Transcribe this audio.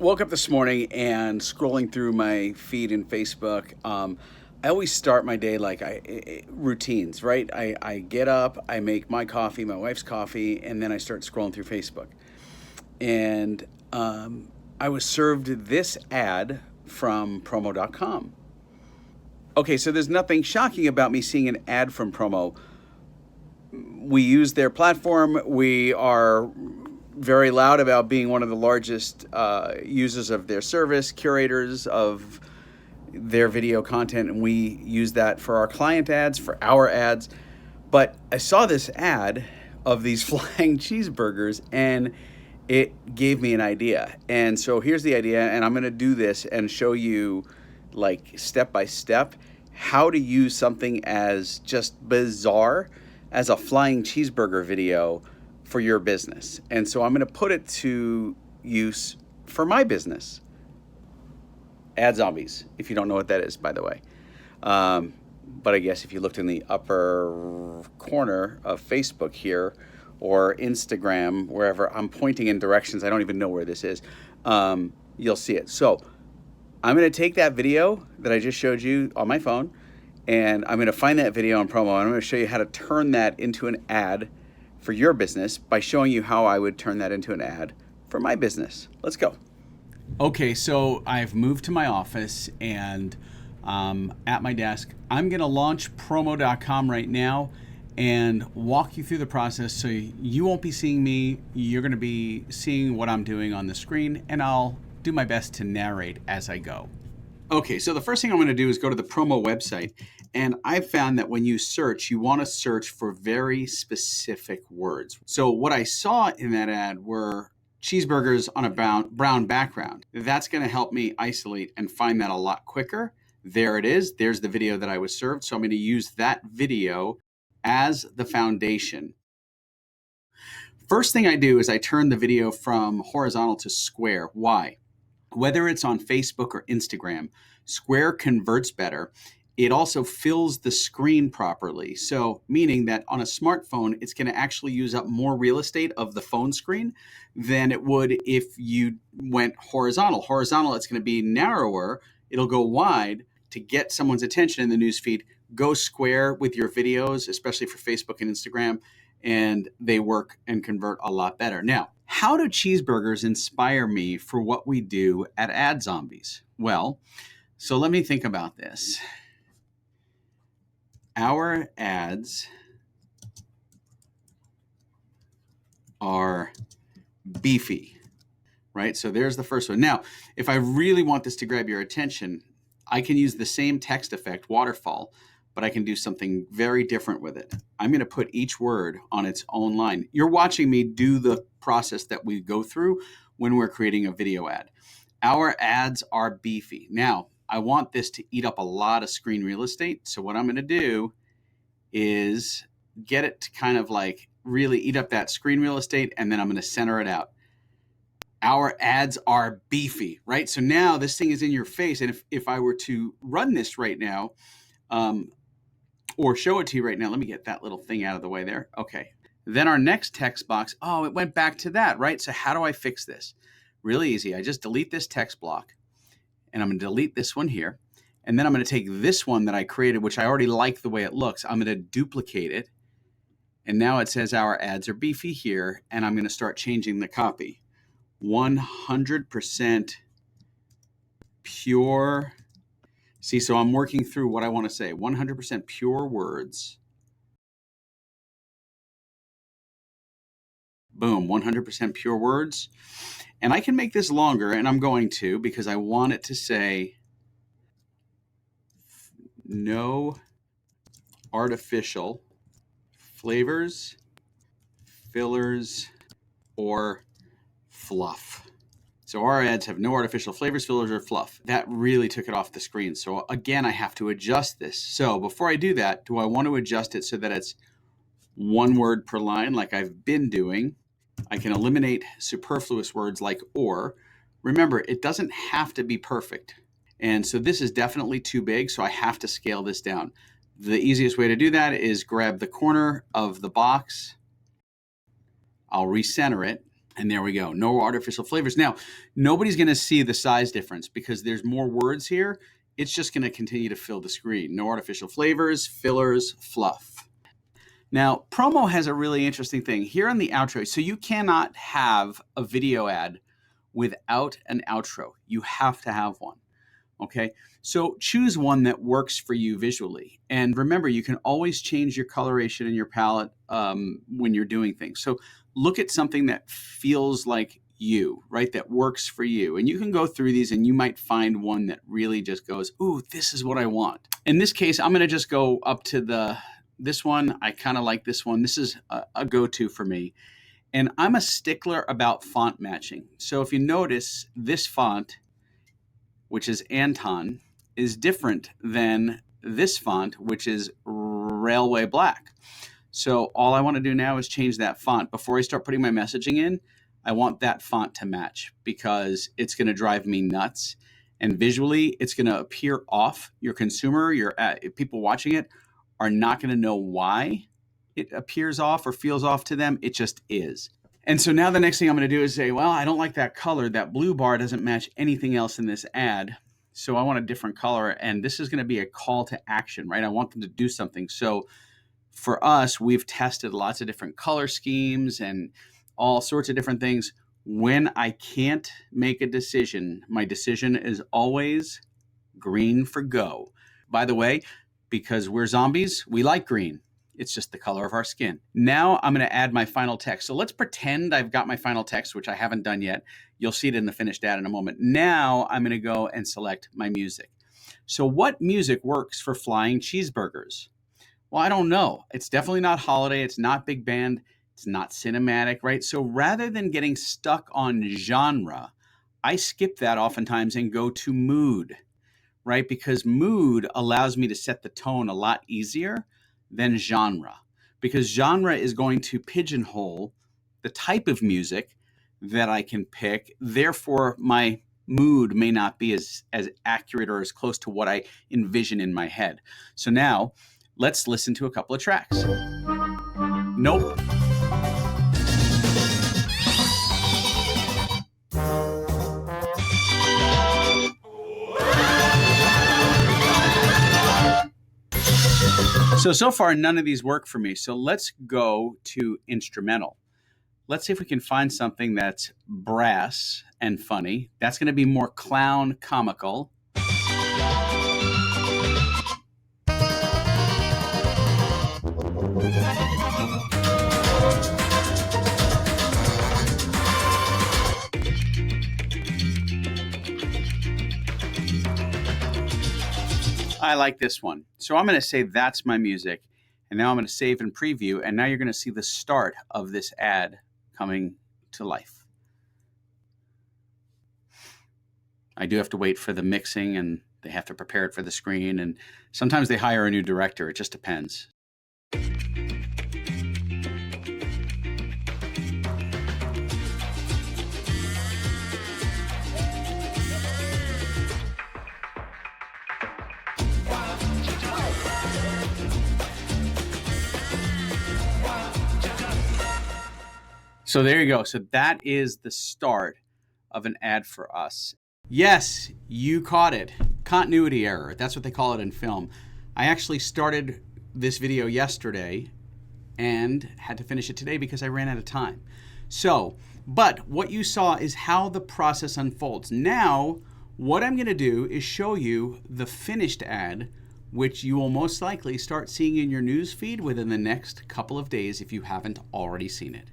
Woke up this morning and scrolling through my feed in Facebook. I always start my day like routines, right? I get up, I make my coffee, my wife's coffee, and then I start scrolling through Facebook. And I was served this ad from promo.com. Okay, so there's nothing shocking about me seeing an ad from Promo. We use their platform. We are very loud about being one of the largest users of their service, curators of their video content, and we use that for our client ads, for our ads. But I saw this ad of these flying cheeseburgers, and it gave me an idea. And so here's the idea, and I'm going to do this and show you, like, step by step how to use something as just bizarre as a flying cheeseburger video for your business. And so I'm going to put it to use for my business. Ad zombies, if you don't know what that is, by the way. But I guess if you looked in the upper corner of Facebook here or Instagram, wherever I'm pointing in directions, I don't even know where this is, you'll see it. So I'm going to take that video that I just showed you on my phone, and I'm going to find that video on Promo, and I'm going to show you how to turn that into an ad for your business by showing you how I would turn that into an ad for my business. Let's go. Okay, so I've moved to my office, and at my desk, I'm going to launch promo.com right now and walk you through the process so you won't be seeing me. You're going to be seeing what I'm doing on the screen, and I'll do my best to narrate as I go. Okay, so the first thing I'm going to do is go to the Promo website, and I've found that when you search, you want to search for very specific words. So what I saw in that ad were cheeseburgers on a brown background. That's going to help me isolate and find that a lot quicker. There it is. There's the video that I was served. So I'm going to use that video as the foundation. First thing I do is I turn the video from horizontal to square. Why? Whether it's on Facebook or Instagram, square converts better. It also fills the screen properly. So meaning that on a smartphone, it's going to actually use up more real estate of the phone screen than it would if you went horizontal. Horizontal, it's going to be narrower. It'll go wide to get someone's attention in the newsfeed. Go square with your videos, especially for Facebook and Instagram, and they work and convert a lot better. Now, how do cheeseburgers inspire me for what we do at Ad Zombies? Well, so let me think about this. Our ads are beefy, right? So there's the first one. Now, if I really want this to grab your attention, I can use the same text effect, waterfall, but I can do something very different with it. I'm going to put each word on its own line. You're watching me do the process that we go through when we're creating a video ad. Our ads are beefy. Now, I want this to eat up a lot of screen real estate. So what I'm going to do is get it to kind of like really eat up that screen real estate, and then I'm going to center it out. Our ads are beefy, right? So now this thing is in your face. And if I were to run this right now, or show it to you right now, let me get that little thing out of the way there. Okay. Then our next text box, oh, it went back to that, right? So how do I fix this? Really easy. I just delete this text block, and I'm going to delete this one here. And then I'm going to take this one that I created, which I already like the way it looks. I'm going to duplicate it. And now it says our ads are beefy here. And I'm going to start changing the copy. 100% pure. See, so I'm working through what I want to say. 100% pure words. Boom, 100% pure words. And I can make this longer, and I'm going to, because I want it to say no artificial flavors, fillers, or fluff. So our ads have no artificial flavors, fillers, or fluff. That really took it off the screen. So again, I have to adjust this. So before I do that, do I want to adjust it so that it's one word per line like I've been doing? I can eliminate superfluous words like or. Remember, it doesn't have to be perfect. And so this is definitely too big, so I have to scale this down. The easiest way to do that is grab the corner of the box. I'll recenter it, And there we go. No artificial flavors. Now, nobody's going to see the size difference because there's more words here. It's just going to continue to fill the screen. No artificial flavors, fillers, fluff. Now, promo has a really interesting thing here on the outro. So you cannot have a video ad without an outro. You have to have one. Okay, so choose one that works for you visually. And remember, you can always change your coloration in your palette when you're doing things. So look at something that feels like you, right? That works for you. And you can go through these and you might find one that really just goes, ooh, this is what I want. In this case, I'm going to just go up to this one. I kind of like this one. This is a go-to for me. And I'm a stickler about font matching. So if you notice, this font, which is Anton, is different than this font, which is Railway Black. So all I want to do now is change that font. Before I start putting my messaging in, I want that font to match because it's going to drive me nuts. And visually, it's going to appear off. Your consumer, your people watching it are not going to know why it appears off or feels off to them. It just is. And so now the next thing I'm going to do is say, well, I don't like that color. That blue bar doesn't match anything else in this ad. So I want a different color. And this is going to be a call to action, right? I want them to do something. So for us, we've tested lots of different color schemes and all sorts of different things. When I can't make a decision, my decision is always green for go. By the way, because we're zombies, we like green. It's just the color of our skin. Now I'm going to add my final text. So let's pretend I've got my final text, which I haven't done yet. You'll see it in the finished ad in a moment. Now I'm going to go and select my music. So what music works for flying cheeseburgers? Well, I don't know. It's definitely not holiday. It's not big band. It's not cinematic, right? So rather than getting stuck on genre, I skip that oftentimes and go to mood, right? Because mood allows me to set the tone a lot easier than genre, because genre is going to pigeonhole the type of music that I can pick. Therefore, my mood may not be as accurate or as close to what I envision in my head. So now let's listen to a couple of tracks. Nope. So far, none of these work for me. So let's go to instrumental. Let's see if we can find something that's brass and funny. That's going to be more clown comical. I like this one. So I'm going to say that's my music. And now I'm going to save and preview. And now you're going to see the start of this ad coming to life. I do have to wait for the mixing and they have to prepare it for the screen. And sometimes they hire a new director. It just depends. So there you go. So that is the start of an ad for us. Yes, you caught it. Continuity error. That's what they call it in film. I actually started this video yesterday and had to finish it today because I ran out of time. So, but what you saw is how the process unfolds. Now, what I'm going to do is show you the finished ad, which you will most likely start seeing in your news feed within the next couple of days if you haven't already seen it.